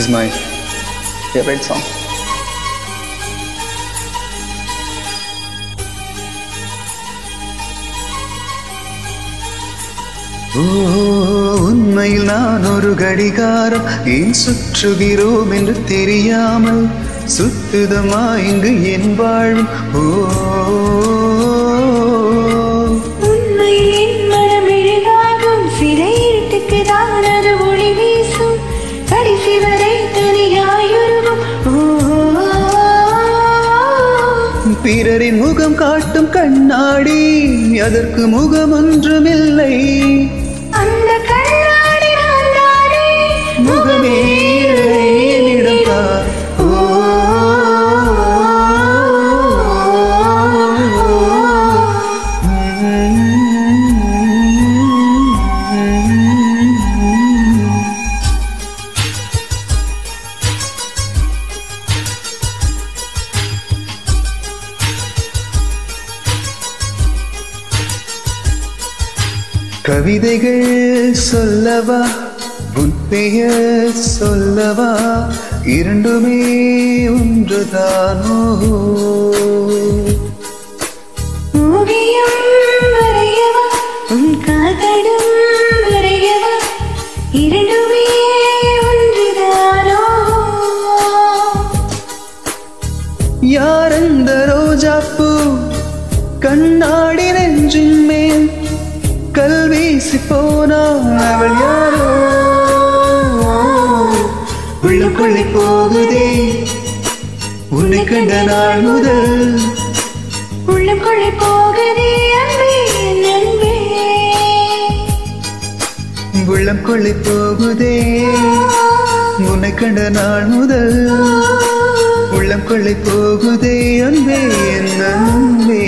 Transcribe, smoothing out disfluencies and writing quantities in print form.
is my favorite song. உண்மையில் நான் ஒரு கடிகாரம் ஏன் சுற்றுகிறோம் என்று தெரியாமல் சுத்துதமா இங்கு என் வாழ்வும். உண்மையில் என் மனம் எழிலாகும் சிறை இருட்டுக்கு தான் அது ஒளி வீசும் கடைசி வரை தனியாயுருவும். பிறரின் முகம் காட்டும் கண்ணாடி அதற்கு முகம் ஒன்றுமில்லை. அந்த கண்ணாடி நான் தானே முகமே என்னிடம் பார். கவிதைகள் சொல்லவா உன் பெயர் சொல்லவா இரண்டுமே ஒன்றுதானோ. ஓவியம் வரையவா உன் காதலும் வரையவா இரண்டுமே ஒன்றுதானோ. யார் அந்த ரோஜாப்பூ கண்ணாடி நெஞ்சின் மேல் கல்வீசி போனாள் அவள் யாரோ. உள்ளுக்குள்ளே போகுதே உன்னை கண்ட நாள் முதல். உள்ளுக்குள்ளே போகுதே அன்பே என் அன்பே. உள்ளம் கொள்ளை போகுதே உன்னை கண்ட நாள் முதல். உள்ளம் கொள்ளை போகுதே அன்பே என் அன்பே.